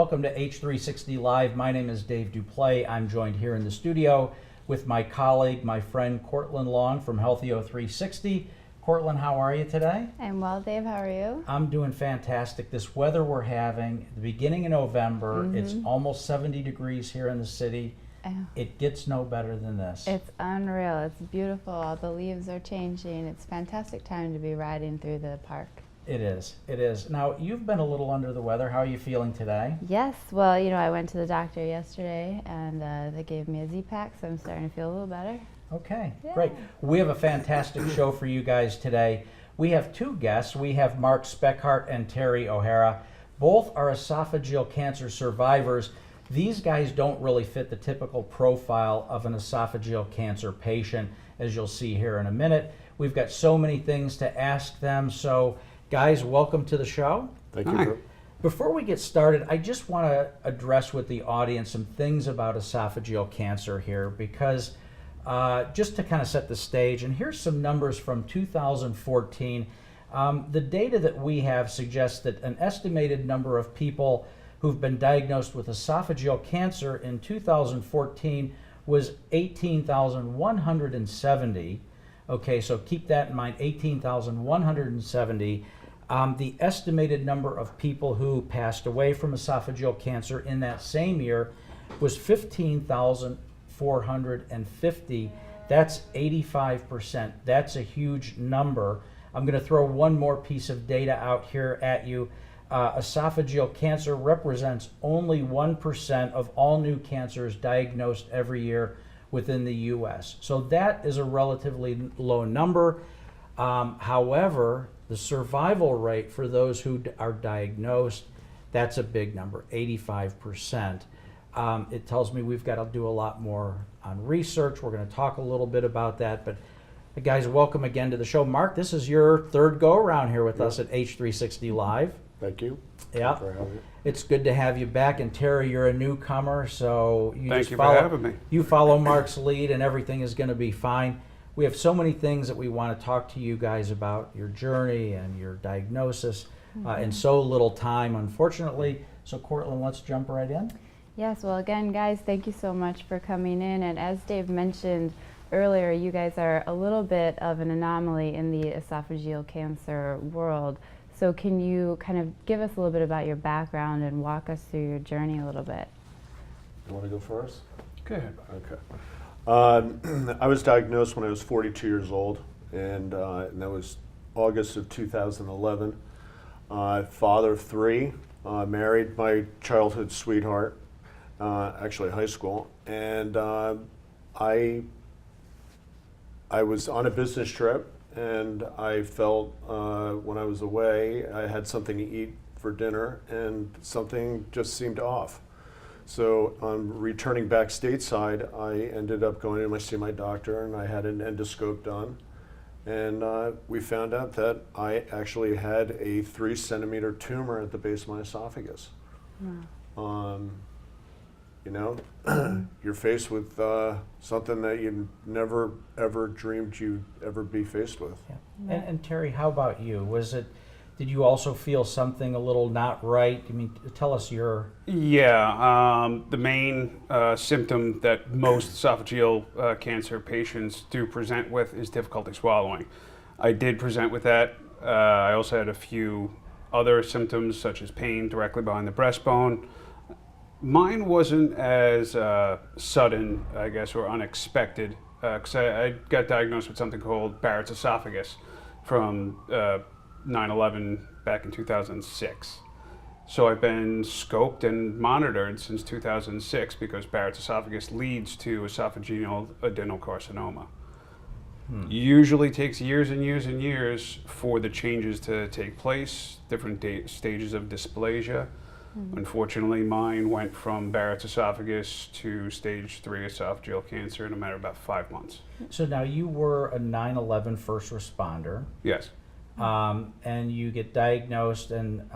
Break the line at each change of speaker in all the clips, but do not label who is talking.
welcome to H360 Live. My name is Dave Duplay. I'm joined here in the studio with my colleague, my friend Courtland Long from Healthy O360. Courtland, how are you today?
I'm well, Dave. How are you?
I'm doing fantastic. This weather we're having, the beginning of November, it's almost 70 degrees here in the city. It gets no better than this.
It's unreal. It's beautiful. All the leaves are changing. It's a fantastic time to be riding through the park.
It is. It is. Now, you've been a little under the weather. How are you feeling today?
Yes. Well, I went to the doctor yesterday, and they gave me a Z-Pack, so I'm starting to feel a little better.
Okay,
Yeah.
great. We have a fantastic show for you guys today. We have two guests. We have Mark Speckhart and Terry O'Hara. Both are esophageal cancer survivors. These guys don't really fit the typical profile of an esophageal cancer patient, as you'll see here in a minute. We've got so many things to ask them. So, guys, welcome to the show.
Thank you.
Before we get started, I just want to address with the audience some things about esophageal cancer here, because just to kind of set the stage, and here's some numbers from 2014. The data that we have suggests that an estimated number of people who've been diagnosed with esophageal cancer in 2014 was 18,170. Okay, so keep that in mind, 18,170. The estimated number of people who passed away from esophageal cancer in that same year was 15,450. That's 85%. That's a huge number. I'm going to throw one more piece of data out here at you. Esophageal cancer represents only 1% of all new cancers diagnosed every year within the U.S. So that is a relatively low number. However, the survival rate for those who are diagnosed, that's a big number, 85%. It tells me we've got to do a lot more on research. We're going to talk a little bit about that. But guys, welcome again to the show. Mark, this is your third go around here with us at H360 Live.
Thank you.
Yeah,
for having me.
It's good to have you back. And Terry, you're a newcomer, so
Thank you for having me.
You follow Mark's lead, and everything is going to be fine. We have so many things that we want to talk to you guys about, your journey and your diagnosis, in so little time, unfortunately. So, Courtland, let's jump right in.
Yes. Well, again, guys, thank you so much for coming in. And as Dave mentioned earlier, you guys are a little bit of an anomaly in the esophageal cancer world. So can you kind of give us a little bit about your background and walk us through your journey a little bit?
You want to go first?
Go ahead.
Okay. I was diagnosed when I was 42 years old, and that was August of 2011. Father of three, married my childhood sweetheart, actually high school, and I was on a business trip, and I felt when I was away, I had something to eat for dinner, and something just seemed off. So returning back stateside, I ended up going in to see my doctor, and I had an endoscope done. And we found out that I actually had a 3-centimeter tumor at the base of my esophagus. Wow. You're faced with something that you never ever dreamed you'd ever be faced with.
Yeah. And Terry, how about you? Did you also feel something a little not right? I mean, tell us your...
Yeah, the main symptom that most esophageal cancer patients do present with is difficulty swallowing. I did present with that. I also had a few other symptoms, such as pain directly behind the breastbone. Mine wasn't as sudden, I guess, or unexpected, because I got diagnosed with something called Barrett's esophagus from 9/11 back in 2006. So I've been scoped and monitored since 2006 because Barrett's esophagus leads to esophageal adenocarcinoma. Usually takes years and years and years for the changes to take place, different stages of dysplasia. Unfortunately, mine went from Barrett's esophagus to stage 3 esophageal cancer in a matter of about 5 months.
So now you were a 9/11 first responder.
Yes.
And you get diagnosed, and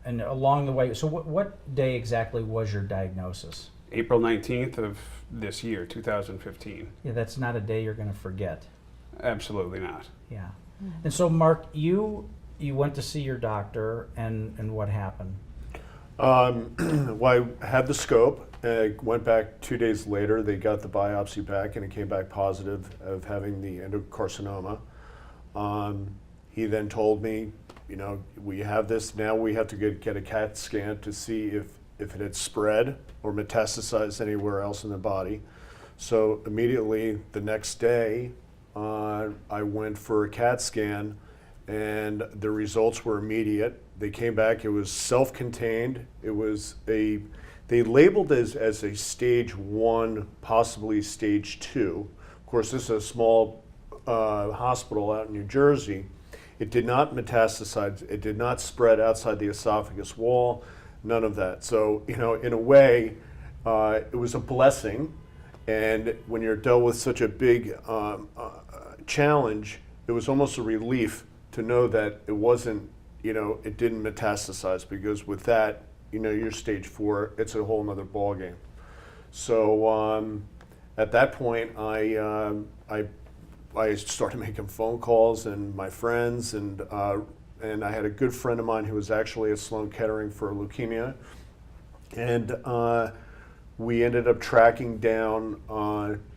along the way, so what day exactly was your diagnosis?
April 19th of this year, 2015.
Yeah, that's not a day you're going to forget.
Absolutely not.
Yeah. And so, Mark, you went to see your doctor, and what happened?
Well, I had the scope. I went back 2 days later. They got the biopsy back, and it came back positive of having the endocarcinoma. He then told me, we have this now. We have to get a CAT scan to see if it had spread or metastasized anywhere else in the body. So immediately the next day, I went for a CAT scan, and the results were immediate. They came back. It was self-contained. It was they labeled it as a stage 1, possibly stage 2. Of course, this is a small hospital out in New Jersey. It did not metastasize. It did not spread outside the esophagus wall. None of that. So, in a way, it was a blessing. And when you're dealt with such a big challenge, it was almost a relief to know that it wasn't, it didn't metastasize, because with that, you're stage 4, it's a whole nother ballgame. So at that point, I started making phone calls, and my friends, and I had a good friend of mine who was actually at Sloan Kettering for leukemia, and we ended up tracking down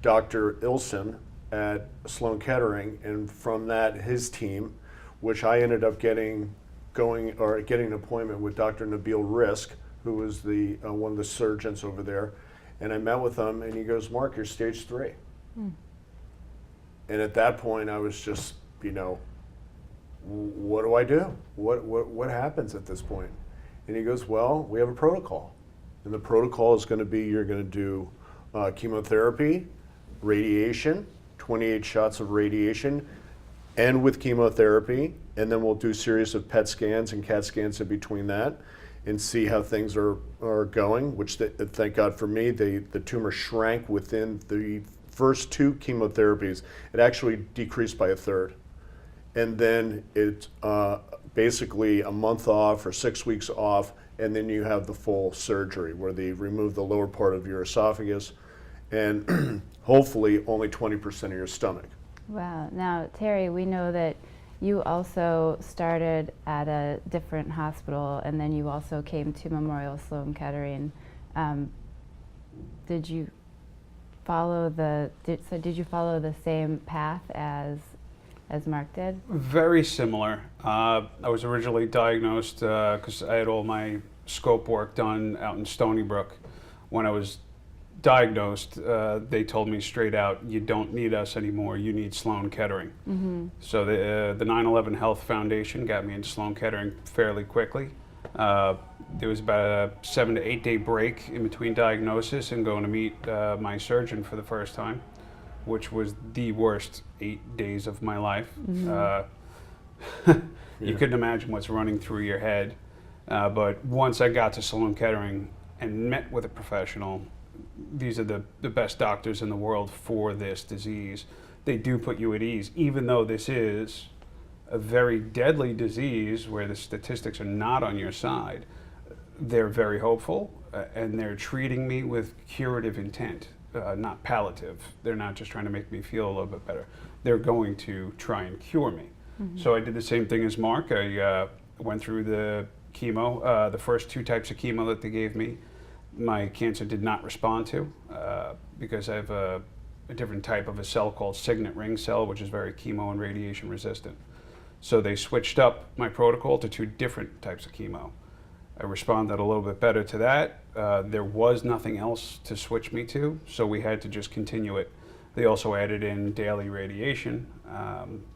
Dr. Ilsen at Sloan Kettering, and from that, his team, which I ended up getting an appointment with Dr. Nabil Risk, who was the one of the surgeons over there, and I met with him, and he goes, "Mark, you're stage 3." And at that point, I was just, what do I do? What happens at this point? And he goes, "Well, we have a protocol, and the protocol is going to be, you're going to do chemotherapy, radiation, 28 shots of radiation, and with chemotherapy, and then we'll do a series of PET scans and CAT scans in between that, and see how things are going," which, thank God for me, the tumor shrank within the first 2 chemotherapies. It actually decreased by 1/3. And then it's basically a month off or 6 weeks off, and then you have the full surgery where they remove the lower part of your esophagus and hopefully only 20% of your stomach.
Wow. Now, Terry, we know that you also started at a different hospital, and then you also came to Memorial Sloan Kettering. Did you follow the same path as Mark did?
Very similar. I was originally diagnosed because I had all my scope work done out in Stony Brook. When I was diagnosed, they told me straight out, "You don't need us anymore. You need Sloan Kettering."
Mm-hmm.
So the 9/11 Health Foundation got me into Sloan Kettering fairly quickly. There was about a 7 to 8 day break in between diagnosis and going to meet my surgeon for the first time, which was the worst 8 days of my life.
Mm-hmm.
You couldn't imagine what's running through your head. But once I got to Sloan Kettering and met with a professional, these are the best doctors in the world for this disease. They do put you at ease, even though this is a very deadly disease where the statistics are not on your side. They're very hopeful, and they're treating me with curative intent, not palliative. They're not just trying to make me feel a little bit better. They're going to try and cure me. Mm-hmm. So I did the same thing as Mark. I went through the chemo, the first 2 types of chemo that they gave me. My cancer did not respond to because I have a different type of a cell called signet ring cell, which is very chemo and radiation resistant. So they switched up my protocol to 2 different types of chemo. I responded a little bit better to that. There was nothing else to switch me to, so we had to just continue it. They also added in daily radiation,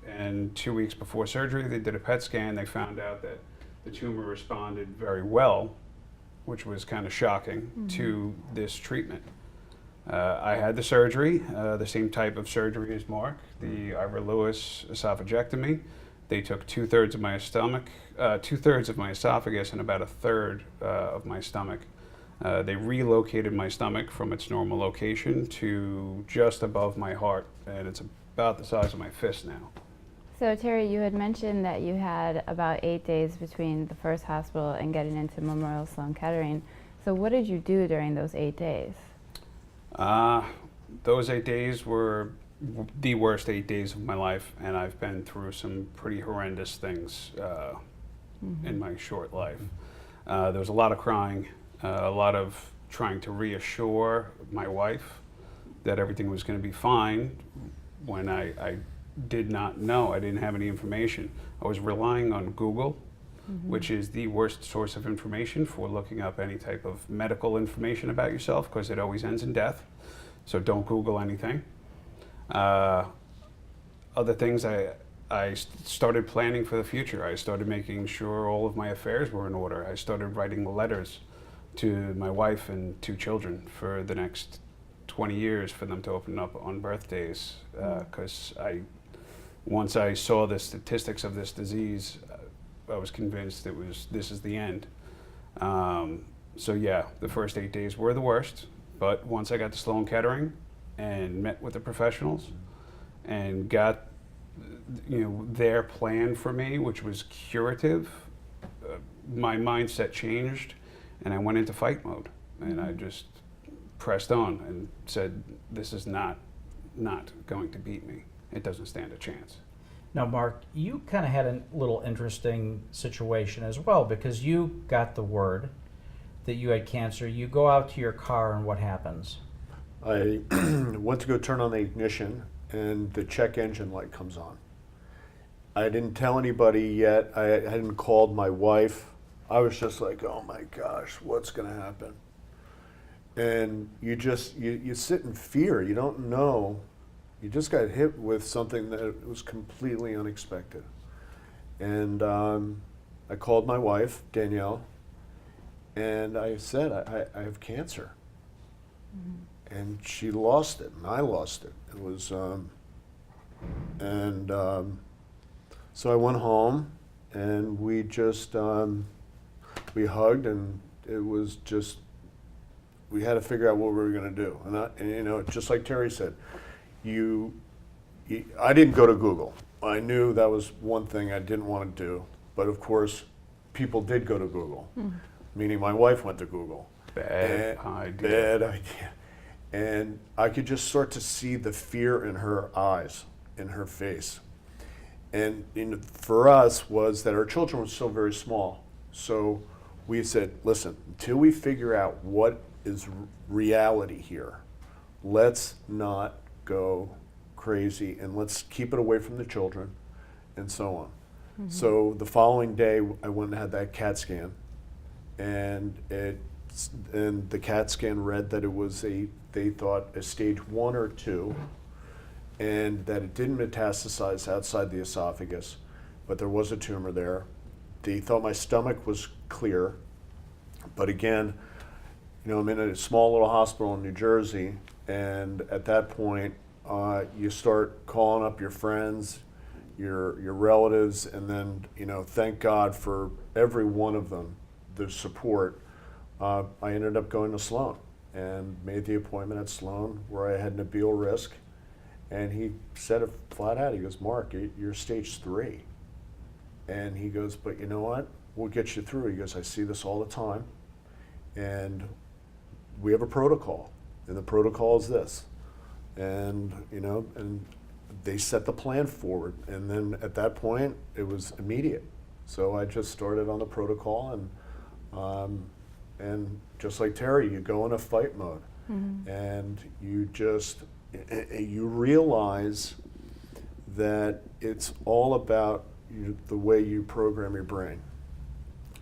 and 2 weeks before surgery, they did a PET scan. They found out that the tumor responded very well, which was kind of shocking to this treatment. I had the surgery, the same type of surgery as Mark, the Ivor Lewis esophagectomy. They took 2/3 of my stomach, 2/3 of my esophagus, and about 1/3 of my stomach. They relocated my stomach from its normal location to just above my heart, and it's about the size of my fist now.
So Terry, you had mentioned that you had about 8 days between the first hospital and getting into Memorial Sloan Kettering. So what did you do during those 8 days?
Those 8 days were the worst 8 days of my life, and I've been through some pretty horrendous things in my short life. There was a lot of crying, a lot of trying to reassure my wife that everything was going to be fine when I did not know. I didn't have any information. I was relying on Google, which is the worst source of information for looking up any type of medical information about yourself, because it always ends in death. So don't Google anything. Other things, I started planning for the future. I started making sure all of my affairs were in order. I started writing letters to my wife and 2 children for the next 20 years for them to open up on birthdays, because once I saw the statistics of this disease, I was convinced this is the end. So yeah, the first 8 days were the worst, but once I got to Sloan Kettering and met with the professionals and got their plan for me, which was curative, my mindset changed and I went into fight mode, and I just pressed on and said, this is not going to beat me. It doesn't stand a chance.
Now, Mark, you kind of had a little interesting situation as well, because you got the word that you had cancer. You go out to your car, and what happens?
I went to go turn on the ignition, and the check engine light comes on. I didn't tell anybody yet. I hadn't called my wife. I was just like, oh my gosh, what's going to happen? And you sit in fear. You don't know. You just got hit with something that was completely unexpected. And I called my wife, Danielle, and I said, I have cancer. And she lost it, and I lost it. It was, so I went home, and we just, we hugged, and it was just, we had to figure out what we were going to do. And just like Terry said, I didn't go to Google. I knew that was one thing I didn't want to do. But of course, people did go to Google, meaning my wife went to Google.
Bad idea.
Bad idea. And I could just start to see the fear in her eyes, in her face. And for us was that our children were still very small. So we said, listen, until we figure out what is reality here, let's not go crazy, and let's keep it away from the children, and so on. So the following day, I went and had that CAT scan, and the CAT scan read that it was they thought a stage 1 or 2, and that it didn't metastasize outside the esophagus, but there was a tumor there. They thought my stomach was clear, but again, I'm in a small little hospital in New Jersey, and at that point, you start calling up your friends, your relatives, and then, thank God for every one of them, the support. I ended up going to Sloan and made the appointment at Sloan, where I had Nabil Risk, and he said it flat out. He goes, Mark, you're stage 3. And he goes, but you know what? We'll get you through. He goes, I see this all the time, and we have a protocol, and the protocol is this. And and they set the plan forward, and then at that point it was immediate. So I just started on the protocol, and just like Terry, you go in a fight mode, and you realize that it's all about the way you program your brain.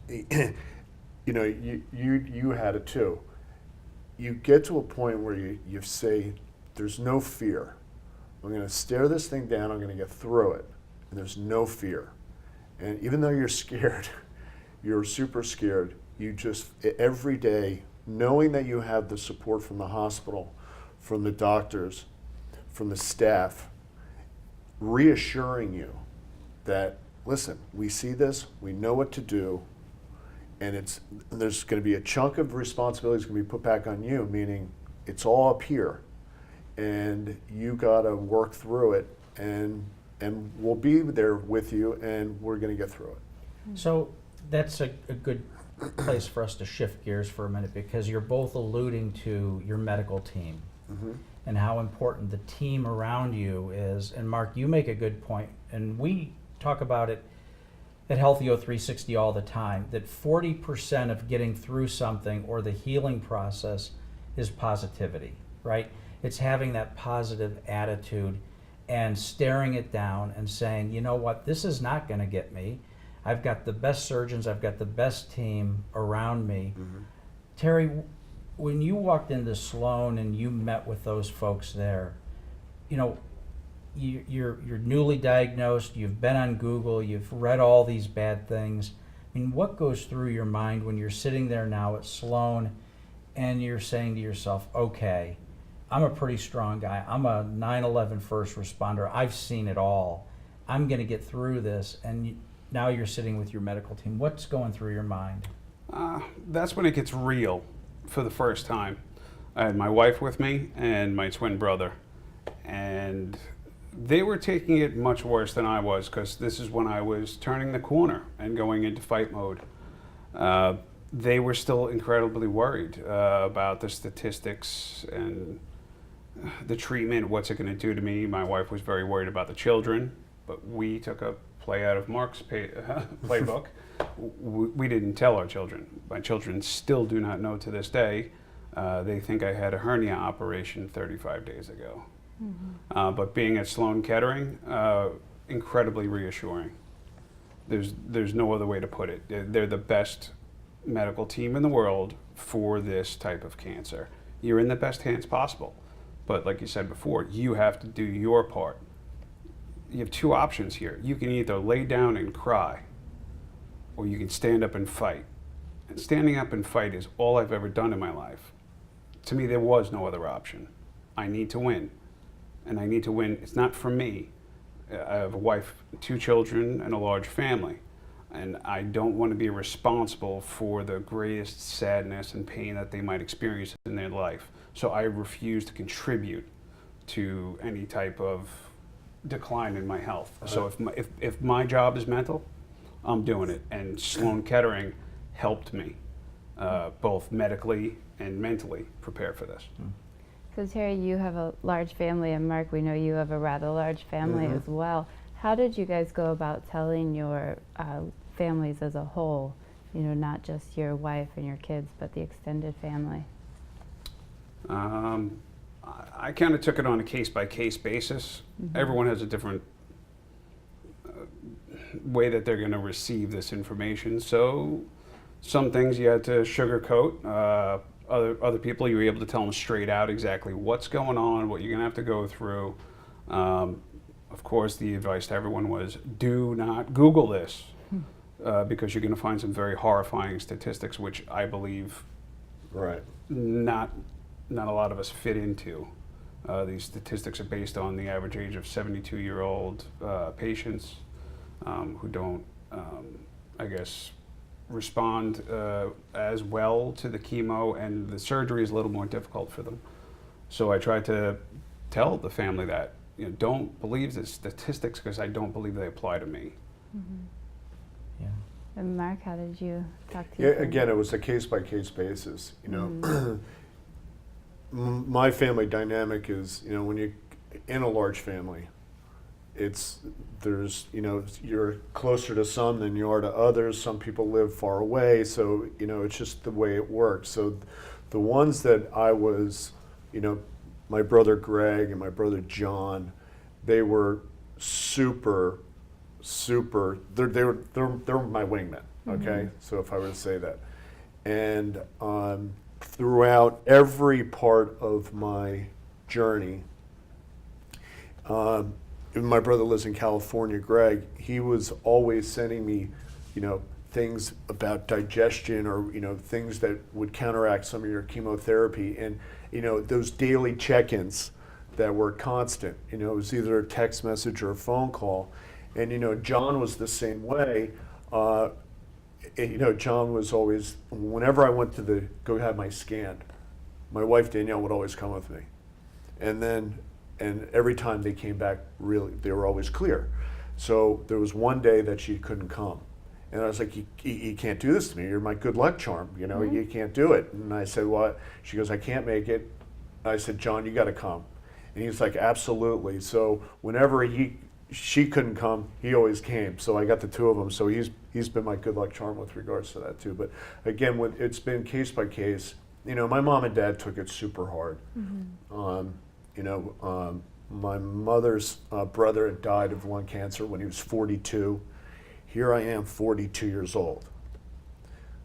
You had it too. You get to a point where you say, there's no fear. I'm going to stare this thing down, I'm going to get through it, and there's no fear. And even though you're scared, you're super scared, you just, every day, knowing that you have the support from the hospital, from the doctors, from the staff, reassuring you that, listen, we see this, we know what to do, and there's going to be a chunk of responsibility that's going to be put back on you, meaning it's all up here, and you got to work through it, and we'll be there with you, and we're going to get through it.
So that's a good place for us to shift gears for a minute, because you're both alluding to your medical team and how important the team around you is. And Mark, you make a good point, and we talk about it at Healthio 360 all the time that 40% of getting through something or the healing process is positivity, right? It's having that positive attitude and staring it down and saying, you know what, this is not going to get me. I've got the best surgeons, I've got the best team around me. Terry, when you walked into Sloan and you met with those folks there, you know, you're newly diagnosed, you've been on Google, you've read all these bad things. I mean, what goes through your mind when you're sitting there now at Sloan and you're saying to yourself, okay, I'm a pretty strong guy, I'm a 9/11 first responder, I've seen it all, I'm going to get through this, and now you're sitting with your medical team. What's going through your mind?
That's when it gets real for the first time. I had my wife with me and my twin brother, and they were taking it much worse than I was, because this is when I was turning the corner and going into fight mode. They were still incredibly worried about the statistics and the treatment, what's it going to do to me. My wife was very worried about the children, but we took a play out of Mark's playbook. We didn't tell our children. My children still do not know to this day. They think I had a hernia operation 35 days ago. But being at Sloan Kettering, incredibly reassuring. There's no other way to put it. They're the best medical team in the world for this type of cancer. You're in the best hands possible. But like you said before, you have to do your part. You have two options here. You can either lay down and cry, or you can stand up and fight. And standing up and fight is all I've ever done in my life. To me, there was no other option. I need to win. And I need to win. It's not for me. I have a wife, 2 children, and a large family. And I don't want to be responsible for the greatest sadness and pain that they might experience in their life. So I refuse to contribute to any type of decline in my health. So if my job is mental, I'm doing it. And Sloan Kettering helped me both medically and mentally prepare for this.
So Terry, you have a large family, and Mark, we know you have a rather large family as well. How did you guys go about telling your families as a whole, you know, not just your wife and your kids, but the extended family?
I kind of took it on a case-by-case basis. Everyone has a different way that they're going to receive this information. So some things you had to sugarcoat. Other people, you were able to tell them straight out exactly what's going on, what you're going to have to go through. Of course, the advice to everyone was, do not Google this, because you're going to find some very horrifying statistics, which I believe not a lot of us fit into. These statistics are based on the average age of 72-year-old patients who don't, I guess, respond as well to the chemo, and the surgery is a little more difficult for them. So I tried to tell the family that, you know, don't believe the statistics, because I don't believe they apply to me.
Yeah.
And Mark, how did you talk to your family?
Again, it was a case-by-case basis. You know, my family dynamic is, you know, when you're in a large family, there's, you know, you're closer to some than you are to others. Some people live far away, so, you know, it's just the way it works. So the ones that I was, you know, my brother Greg and my brother John, they were super, they're my wingmen, okay? So if I were to say that. And throughout every part of my journey, my brother lives in California, Greg, he was always sending me, you know, things about digestion, or, you know, things that would counteract some of your chemotherapy. And, you know, those daily check-ins that were constant, you know, it was either a text message or a phone call. And, you know, John was the same way. You know, John was always, whenever I went to go have my scan, my wife Danielle would always come with me. And every time they came back, really, they were always clear. So there was one day that she couldn't come. And I was like, you can't do this to me. You're my good luck charm. You know, you can't do it. And I said, what? She goes, I can't make it. I said, John, you got to come. And he was like, absolutely. So whenever she couldn't come. He always came, so I got the two of them. So he's been my good luck charm with regards to that too. But again, it's been case by case. You know, my mom and dad took it super hard. You know, my mother's brother had died of lung cancer when he was 42. Here I am, 42 years old.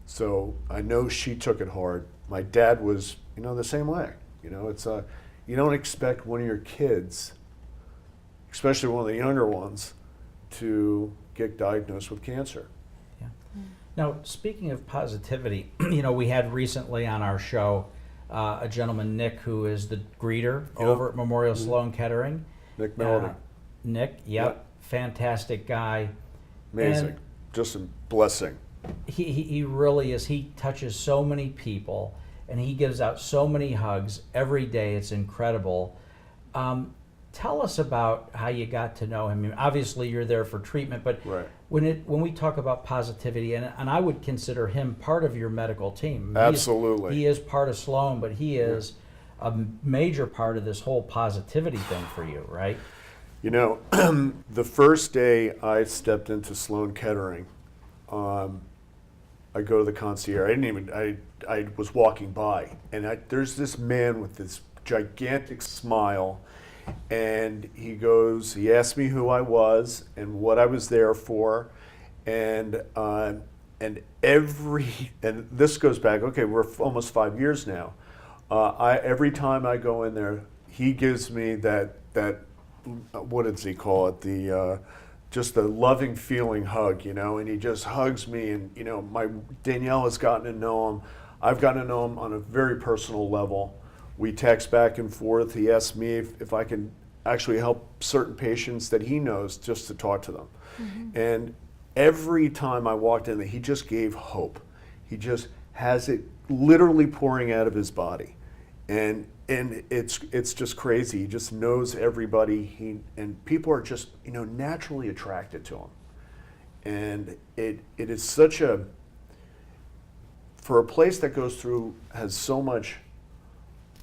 So I know she took it hard. My dad was, you know, the same way. You know, it's you don't expect one of your kids, especially one of the younger ones, to get diagnosed with cancer.
Yeah. Now, speaking of positivity, you know, we had recently on our show a gentleman, Nick, who is the greeter over at Memorial Sloan Kettering.
Nick Melody.
Nick, yep, fantastic guy.
Amazing.
And
just a blessing.
he really is. He touches so many people, and he gives out so many hugs every day. It's incredible. Tell us about how you got to know him. I mean, obviously, you're there for treatment, but
Right.
when we talk about positivity, and I would consider him part of your medical team.
Absolutely.
He is part of Sloan, but he is a major part of this whole positivity thing for you, right?
You know, the first day I stepped into Sloan Kettering, I go to the concierge. I was walking by, and there's this man with this gigantic smile, and he asked me who I was and what I was there for, and this goes back, okay, we're almost 5 years now. Every time I go in there, he gives me that what does he call it? Just the loving feeling hug, you know, and he just hugs me, and you know, Danielle has gotten to know him. I've gotten to know him on a very personal level. We text back and forth. He asks me if I can actually help certain patients that he knows, just to talk to them. And every time I walked in there, he just gave hope. He just has it literally pouring out of his body. And it's just crazy. He just knows everybody. And people are just, you know, naturally attracted to him. And it is such for a place that has so much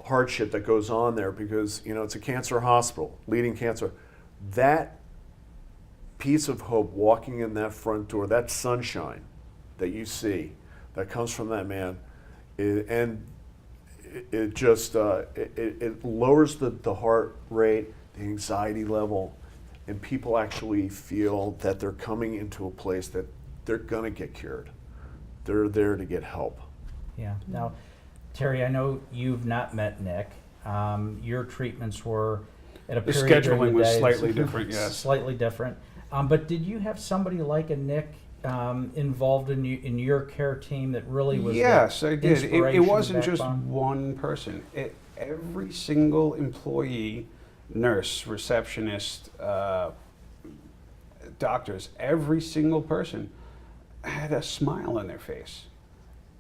hardship that goes on there, because, you know, it's a cancer hospital, leading cancer. That piece of hope walking in that front door, that sunshine that you see that comes from that man, it just it lowers the heart rate, the anxiety level, and people actually feel that they're coming into a place that they're gonna get cured. They're there to get help.
Yeah. Now, Terry, I know you've not met Nick. Your treatments were at a
The
period during
scheduling
the
was
day.
slightly different, yes.
Slightly different. But did you have somebody like a Nick involved in your care team that really was
Yes,
the
I did. It
inspiration,
wasn't just
backbone?
one person. Every single employee, nurse, receptionist, doctors, every single person had a smile on their face.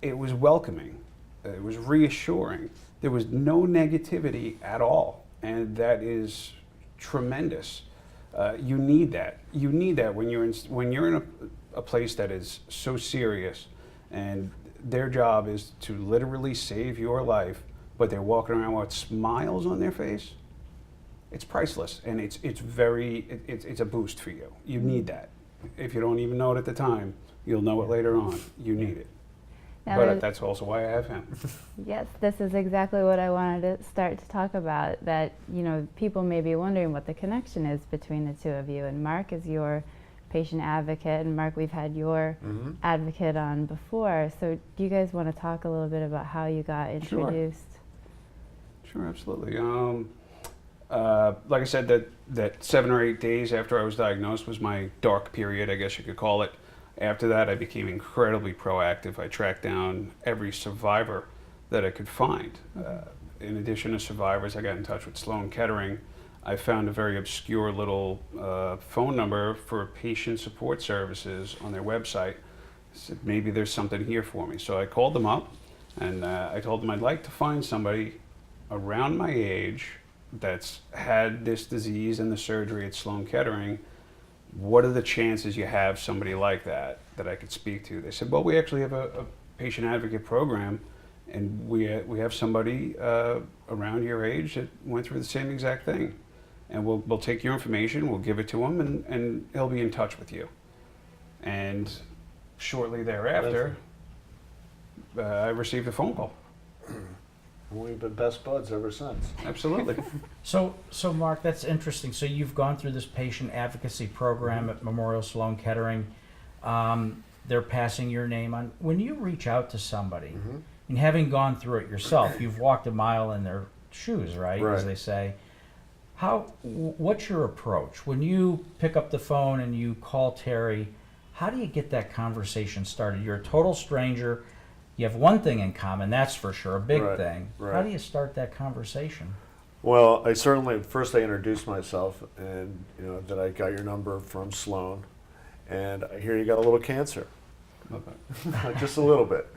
It was welcoming. It was reassuring. There was no negativity at all, and that is tremendous. You need that. You need that when you're in a place that is so serious, and their job is to literally save your life, but they're walking around with smiles on their face. It's priceless, and it's a boost for you. You need that. If you don't even know it at the time, you'll know it later on. You need it.
Now,
But that's also why I have him.
yes, this is exactly what I wanted to start to talk about, that, you know, people may be wondering what the connection is between the two of you. And Mark is your patient advocate, and Mark, we've had your advocate on before. So do you guys want to talk a little bit about how you got introduced?
Sure, absolutely. Like I said, that 7 or 8 days after I was diagnosed was my dark period, I guess you could call it. After that, I became incredibly proactive. I tracked down every survivor that I could find. In addition to survivors, I got in touch with Sloan Kettering. I found a very obscure little phone number for patient support services on their website. I said, maybe there's something here for me. So I called them up, and I told them I'd like to find somebody around my age that's had this disease and the surgery at Sloan Kettering. What are the chances you have somebody like that I could speak to? They said, well, we actually have a patient advocate program, and we have somebody around your age that went through the same exact thing. and we'll take your information, we'll give it to him, and he'll be in touch with you. And shortly thereafter, I received a phone call.
We've been best buds ever since.
Absolutely.
So Mark, that's interesting. So you've gone through this patient advocacy program at Memorial Sloan Kettering. They're passing your name on. When you reach out to somebody, and having gone through it yourself, you've walked a mile in their shoes, right?
Right.
As they say. What's your approach when you pick up the phone and you call Terry? How do you get that conversation started? You're a total stranger. You have one thing in common, that's for sure, a big
Right,
thing.
right.
How do you start that conversation?
Well, first I introduced myself, and that I got your number from Sloan, and I hear you got a little cancer, just a little bit,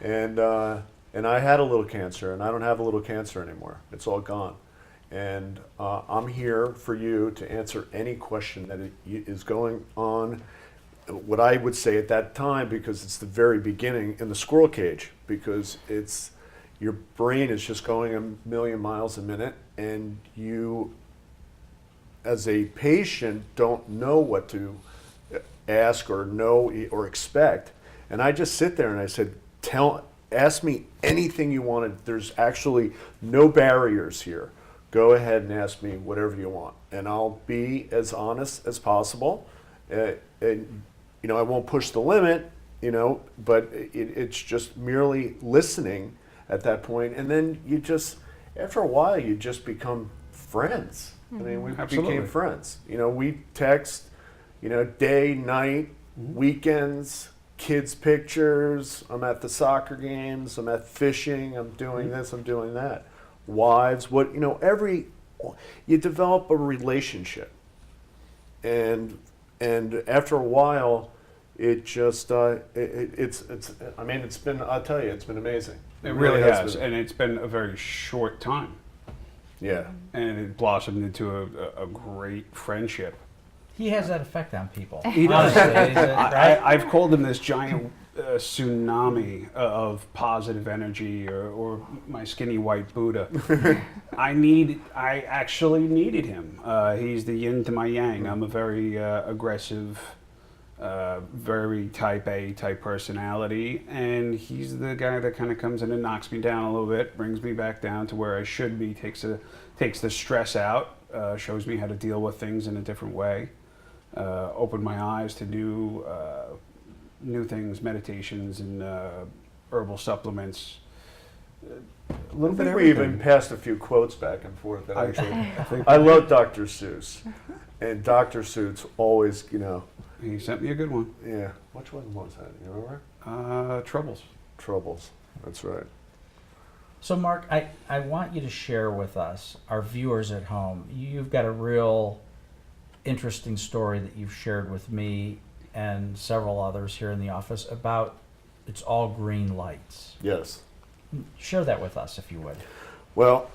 and I had a little cancer, and I don't have a little cancer anymore. It's all gone, and I'm here for you to answer any question that is going on. What I would say at that time, because it's the very beginning, in the squirrel cage, because your brain is just going a million miles a minute, and you, as a patient, don't know what to ask or know or expect. And I just sit there and I said, ask me anything you want. There's actually no barriers here. Go ahead and ask me whatever you want, and I'll be as honest as possible. I won't push the limit, but it's just merely listening at that point. And then after a while, you just become friends. I mean, we
Absolutely.
became friends. We text, day, night, weekends, kids' pictures. I'm at the soccer games. I'm at fishing. I'm doing this. I'm doing that. Wives, you develop a relationship. And after a while, it's been, I'll tell you, it's been amazing.
It really has,
been.
and it's been a very short time.
Yeah.
And it blossomed into a great friendship.
He has that effect on people.
He does.
Honestly, right?
I've called him this giant tsunami of positive energy, or my skinny white Buddha. I actually needed him. He's the yin to my yang. I'm a very aggressive, very type A type personality, and he's the guy that kind of comes in and knocks me down a little bit, brings me back down to where I should be, takes the stress out, shows me how to deal with things in a different way, opened my eyes to new things, meditations and herbal supplements. A little bit of
We
everything.
even passed a few quotes back and forth. That actually,
I think
I love Dr. Seuss, and Dr. Seuss always,
he sent me a good one.
yeah. Which one was that? You remember?
Troubles.
Troubles. That's right.
So Mark, I want you to share with us, our viewers at home, you've got a real interesting story that you've shared with me and several others here in the office about it's all green lights.
Yes.
Share that with us if you would.
Well,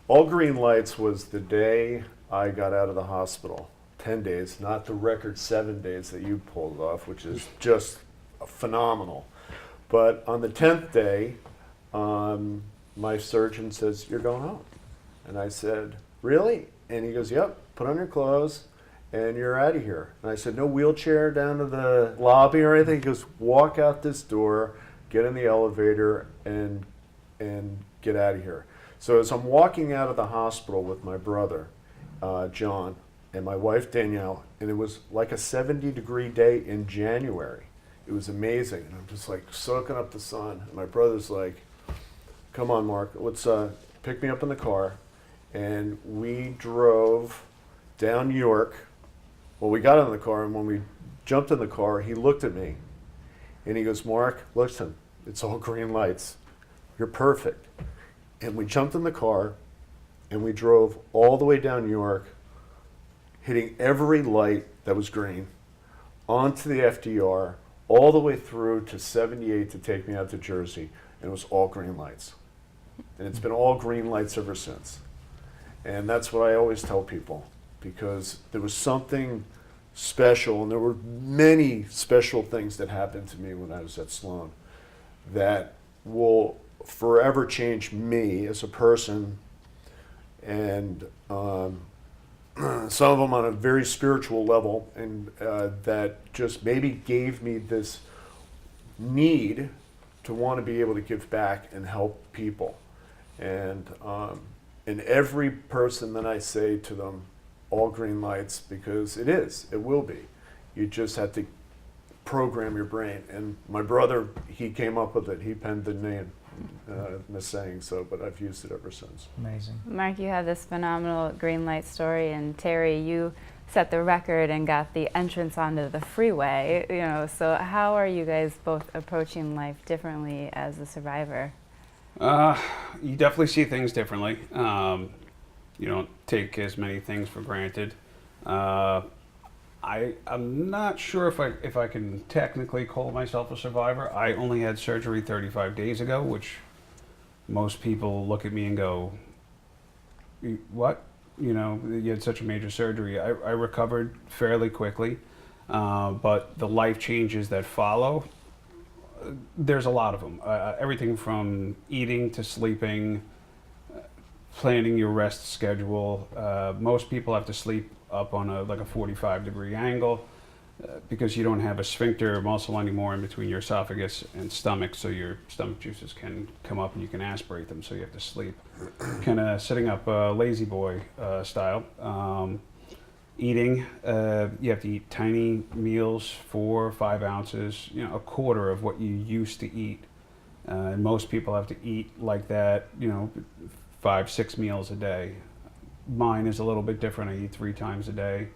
all green lights was the day I got out of the hospital. 10 days, not the record 7 days that you pulled off, which is just phenomenal. But on the 10th day, my surgeon says, "You're going home." And I said, "Really?" And he goes, "Yep, put on your clothes and you're out of here." And I said, "No wheelchair down to the lobby or anything?" He goes, "Walk out this door, get in the elevator, and get out of here." So as I'm walking out of the hospital with my brother, John, and my wife Danielle, and it was like a 70-degree day in January. It was amazing, and I'm just like soaking up the sun. And my brother's like, "Come on, Mark, let's pick me up in the car." And we drove down New York. Well, we got in the car, and when we jumped in the car, he looked at me, and he goes, "Mark, listen, it's all green lights. You're perfect." And we jumped in the car, and we drove all the way down New York, hitting every light that was green, onto the FDR, all the way through to 78 to take me out to Jersey, and it was all green lights. And it's been all green lights ever since. And that's what I always tell people, because there was something special, and there were many special things that happened to me when I was at Sloan that will forever change me as a person and some of them on a very spiritual level, and that just maybe gave me this need to want to be able to give back and help people. And every person that I say to them, all green lights, because it will be. You just have to program your brain. And my brother, he came up with it. He penned the name, the saying, so, but I've used it ever since.
Amazing.
Mark, you have this phenomenal green light story, and Terry, you set the record and got the entrance onto the freeway. You know, so how are you guys both approaching life differently as a survivor?
You definitely see things differently. You don't take as many things for granted. I'm not sure if I can technically call myself a survivor. I only had surgery 35 days ago, which most people look at me and go, "What? You know, you had such a major surgery." I recovered fairly quickly, but the life changes that follow, there's a lot of them. Everything from eating to sleeping, planning your rest schedule. Most people have to sleep up on a 45-degree angle because you don't have a sphincter muscle anymore in between your esophagus and stomach, so your stomach juices can come up and you can aspirate them, so you have to sleep. Kind of sitting up lazy boy style. Eating, you have to eat tiny meals, 4 or 5 ounces, you know, a quarter of what you used to eat. And most people have to eat like that, you know, 5-6 meals a day. Mine is a little bit different. I eat 3 times a day.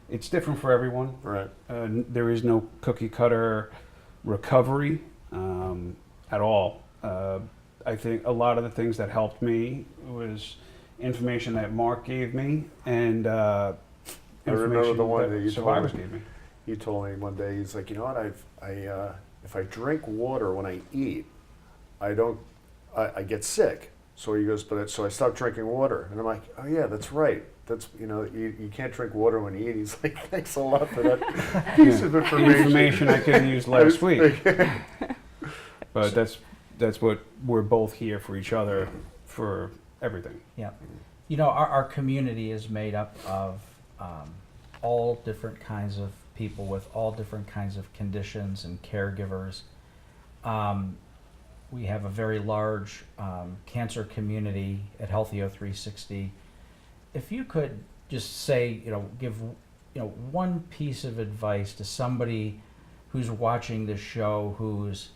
It's different for everyone.
Right.
There is no cookie cutter recovery at all. I think a lot of the things that helped me was information that Mark gave me and
I remember the one that you
survivors
told me.
gave me.
He told me one day, he's like, you know what, if I drink water when I eat, I get sick. So he goes, so I stopped drinking water. And I'm like, oh yeah, that's right. That's, you know, you can't drink water when you eat. He's like, thanks a lot for that piece of information.
I could have used last week. But that's what we're both here for each other for everything.
Yeah. You know, our community is made up of all different kinds of people with all different kinds of conditions and caregivers. We have a very large cancer community at Healthio 360. If you could just say, give, one piece of advice to somebody who's watching this show who's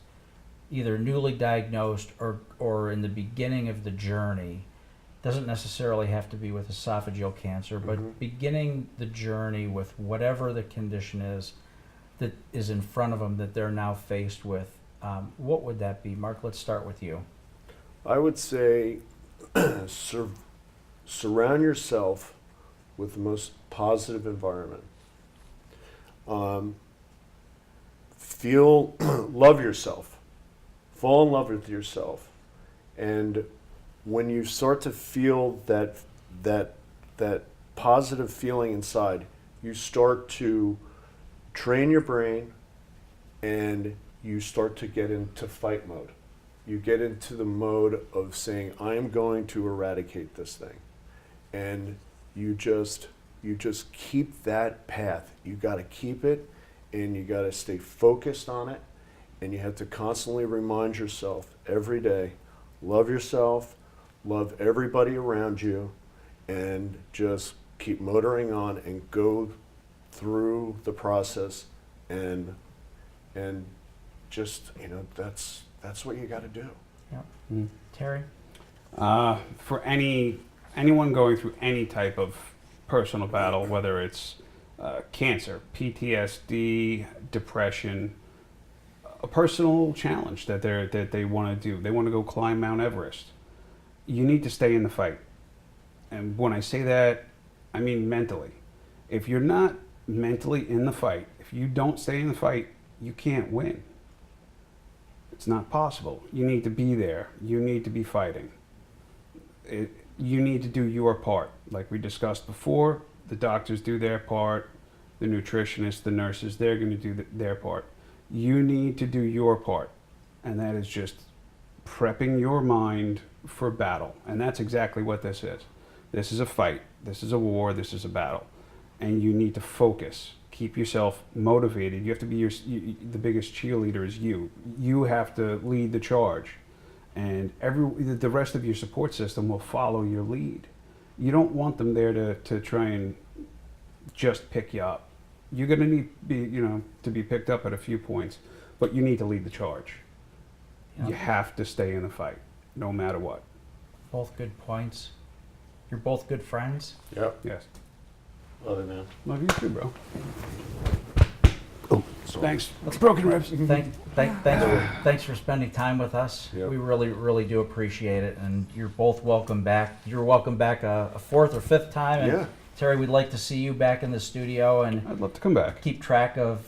either newly diagnosed or in the beginning of the journey, doesn't necessarily have to be with esophageal cancer, but beginning the journey with whatever the condition is that is in front of them that they're now faced with, what would that be? Mark, let's start with you.
I would say surround yourself with the most positive environment. Love yourself. Fall in love with yourself. And when you start to feel that positive feeling inside, you start to train your brain and you start to get into fight mode. You get into the mode of saying, I'm going to eradicate this thing. And you just keep that path. You got to keep it, and you got to stay focused on it, and you have to constantly remind yourself every day, love yourself, love everybody around you, and just keep motoring on and go through the process, and just, that's what you got to do.
Yeah. Terry?
For anyone going through any type of personal battle, whether it's cancer, PTSD, depression, a personal challenge that they want to do, they want to go climb Mount Everest, you need to stay in the fight. And when I say that, I mean mentally. If you're not mentally in the fight, if you don't stay in the fight, you can't win. It's not possible. You need to be there. You need to be fighting. You need to do your part. Like we discussed before, the doctors do their part, the nutritionists, the nurses, they're going to do their part. You need to do your part, and that is just prepping your mind for battle. And that's exactly what this is. This is a fight. This is a war. This is a battle. And you need to focus. Keep yourself motivated. You have to be the biggest cheerleader is you. You have to lead the charge. And the rest of your support system will follow your lead. You don't want them there to try and just pick you up. You're going to need to be picked up at a few points, but you need to lead the charge.
Yep.
You have to stay in the fight, no matter what.
Both good points. You're both good friends.
Yep.
Yes.
Other than.
Love you too, bro.
Oh, sorry.
Thanks. Broken ribs.
Thanks for spending time with us.
Yep.
We really do appreciate it, and you're both welcome back. You're welcome back a fourth or fifth time. And
Yeah.
Terry, we'd like to see you back in the studio and
I'd love to come back.
keep track of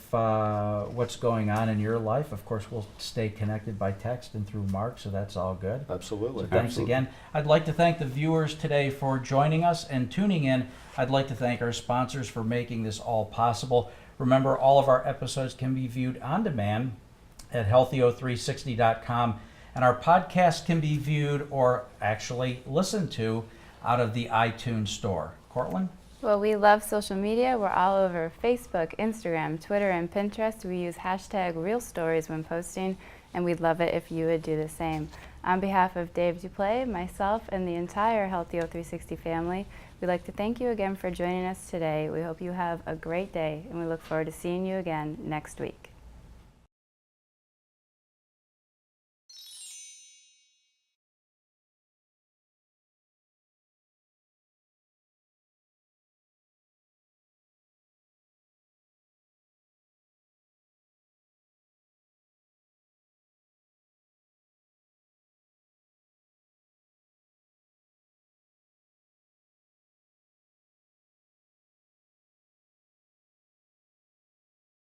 what's going on in your life. Of course, we'll stay connected by text and through Mark, so that's all good.
Absolutely.
So thanks again. I'd like to thank the viewers today for joining us and tuning in. I'd like to thank our sponsors for making this all possible. Remember, all of our episodes can be viewed on demand at healthyo360.com, and our podcast can be viewed or actually listened to out of the iTunes store. Courtland?
Well, we love social media. We're all over Facebook, Instagram, Twitter, and Pinterest. We use hashtag #RealStories when posting, and we'd love it if you would do the same. On behalf of Dave Duplay, myself, and the entire Healthyo360 family, we'd like to thank you again for joining us today. We hope you have a great day, and we look forward to seeing you again next week.